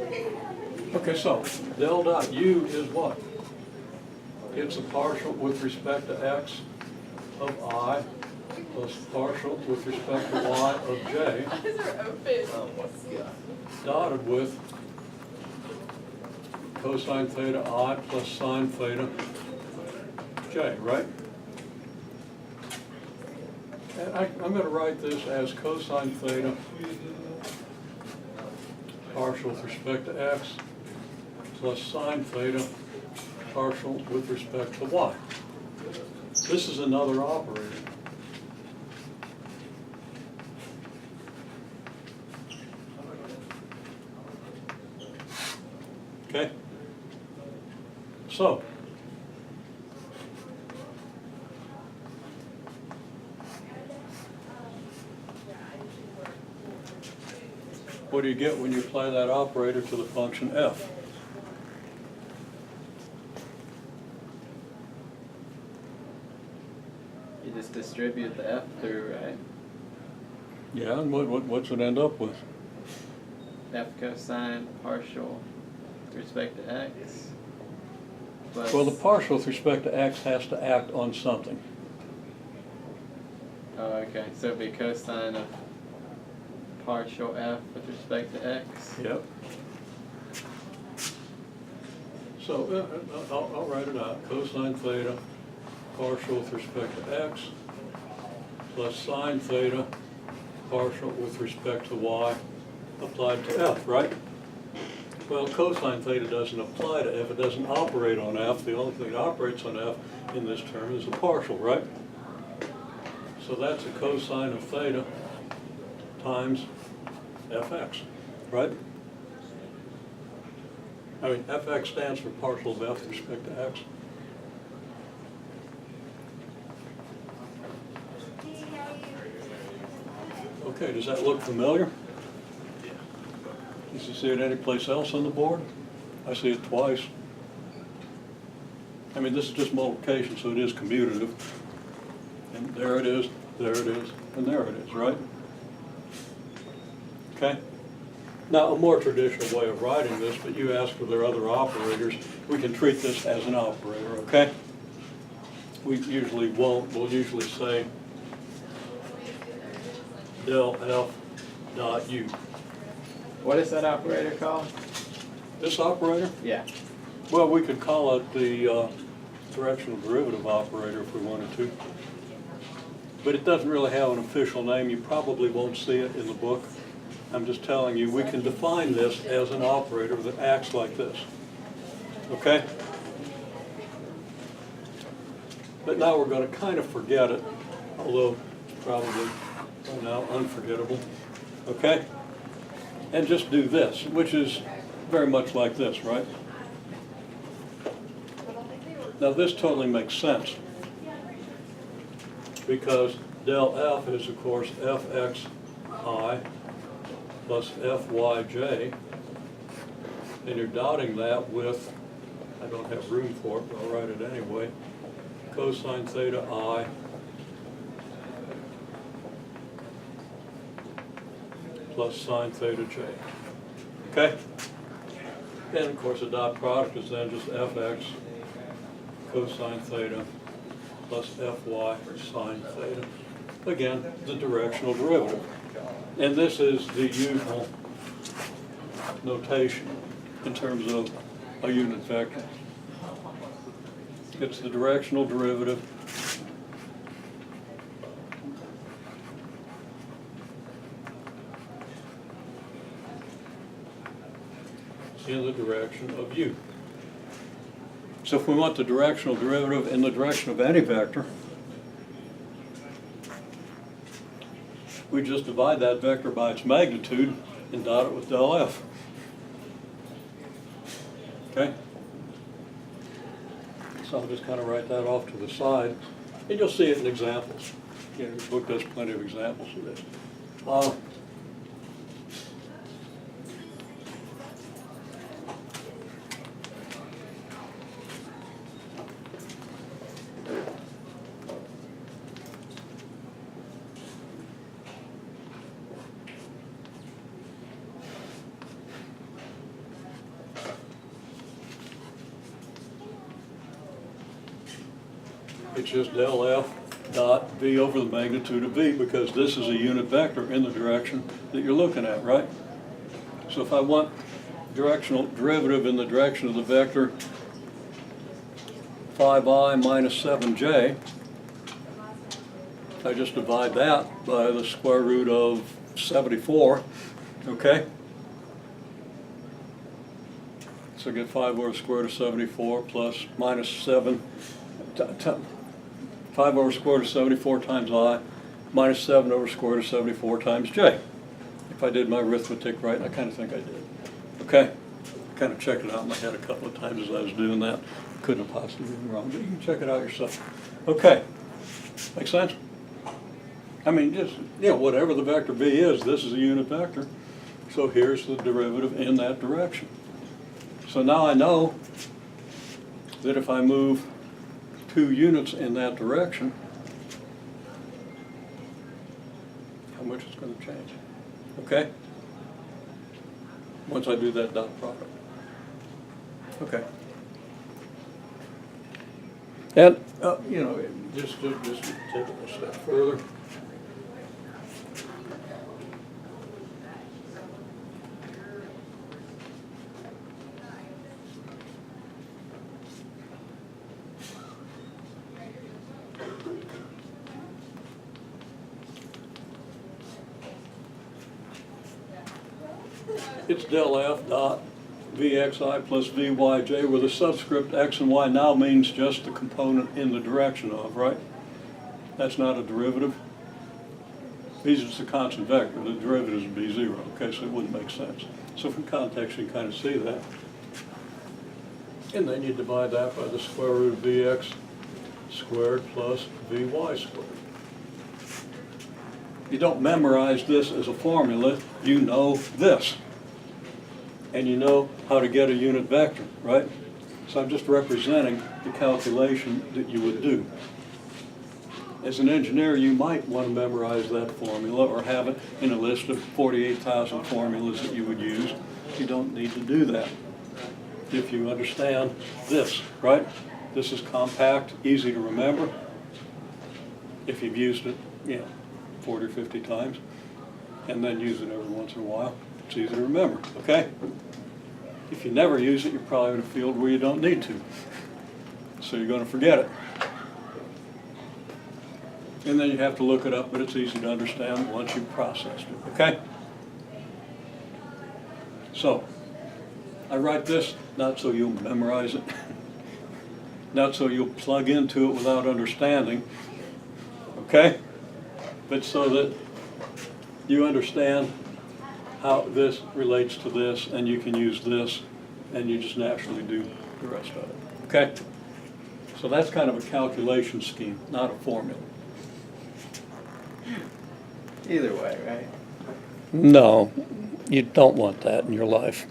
Okay, so del dot u is what? It's a partial with respect to x of I plus partial with respect to y of j Eyes are open. Oh my god. dotted with cosine theta I plus sine theta j, right? And I'm going to write this as cosine theta partial with respect to x plus sine theta partial with respect to y. This is another operator. Okay? So, what do you get when you apply that operator to the function f? You just distribute the f through, right? Yeah, and what's it end up with? F cosine partial with respect to x. Plus, Well, the partial with respect to x has to act on something. oh, okay, so it'd be cosine of partial f with respect to x. Yep. So I'll write it out. Cosine theta partial with respect to x plus sine theta partial with respect to y applied to f, right? Well, cosine theta doesn't apply to f. It doesn't operate on f. The only thing that operates on f in this term is a partial, right? So that's a cosine of theta times fx, right? I mean, fx stands for partial of f with respect to x. Okay, does that look familiar? Does you see it anyplace else on the board? I see it twice. I mean, this is just multiplication, so it is commutative. And there it is, and there it is, right? Okay? Now, a more traditional way of writing this, but you asked for their other operators, we can treat this as an operator, okay? We usually won't. We'll usually say del f dot u. What is that operator called? This operator? Yeah. Well, we could call it the directional derivative operator if we wanted to. But it doesn't really have an official name. You probably won't see it in the book. I'm just telling you, we can define this as an operator that acts like this. Okay? But now we're going to kind of forget it, although probably by now unforgettable. Okay? And just do this, which is very much like this, right? Now this totally makes sense because del f is, of course, fxi plus fyj, and you're dotting that with, I don't have room for it, but I'll write it anyway, cosine theta I plus sine theta j. Okay? And of course the dot product is then just fx cosine theta plus fy sine theta. Again, the directional derivative. And this is the usual notation in terms of a unit vector. It's the directional derivative in the direction of u. So if we want the directional derivative in the direction of any vector, we just divide that vector by its magnitude and dot it with del f. Okay? So I'll just kind of write that off to the side, and you'll see it in examples. You know, the book does plenty of examples of this. It's just del F dot V over the magnitude of V, because this is a unit vector in the direction that you're looking at, right? So if I want directional derivative in the direction of the vector 5I minus 7j, I just divide that by the square root of 74, okay? So I get 5 over square root of 74 plus minus 7, 5 over square root of 74 times I, minus 7 over square root of 74 times j. If I did my arithmetic right, and I kind of think I did. Okay? Kind of checked it out in my head a couple of times as I was doing that. Couldn't have possibly been wrong, but you can check it out yourself. Okay. Make sense? I mean, just, you know, whatever the vector b is, this is a unit vector. So here's the derivative in that direction. So now I know that if I move 2 units in that direction, how much it's going to change. Okay? Once I do that dot product. Okay. And, you know, just take it a step further. It's del F dot Vxi plus Vyj, where the subscript x and y now means just the component in the direction of, right? That's not a derivative. These is a constant vector. The derivative would be 0, okay, so it wouldn't make sense. So from context, you kind of see that. And then you divide that by the square root of Vx squared plus Vy squared. You don't memorize this as a formula, you know this. And you know how to get a unit vector, right? So I'm just representing the calculation that you would do. As an engineer, you might want to memorize that formula or have it in a list of 48,000 formulas that you would use. You don't need to do that if you understand this, right? This is compact, easy to remember. If you've used it, 40 or 50 times, and then use it every once in a while, it's easy to remember, okay? If you never use it, you're probably in a field where you don't need to. So you're going to forget it. And then you have to look it up, but it's easy to understand once you've processed it, okay? So, I write this not so you'll memorize it, not so you'll plug into it without understanding, okay? But so that you understand how this relates to this, and you can use this, and you just naturally do the rest of it, okay? So that's kind of a calculation scheme, not a formula. Either way, right? No, you don't want that in your life.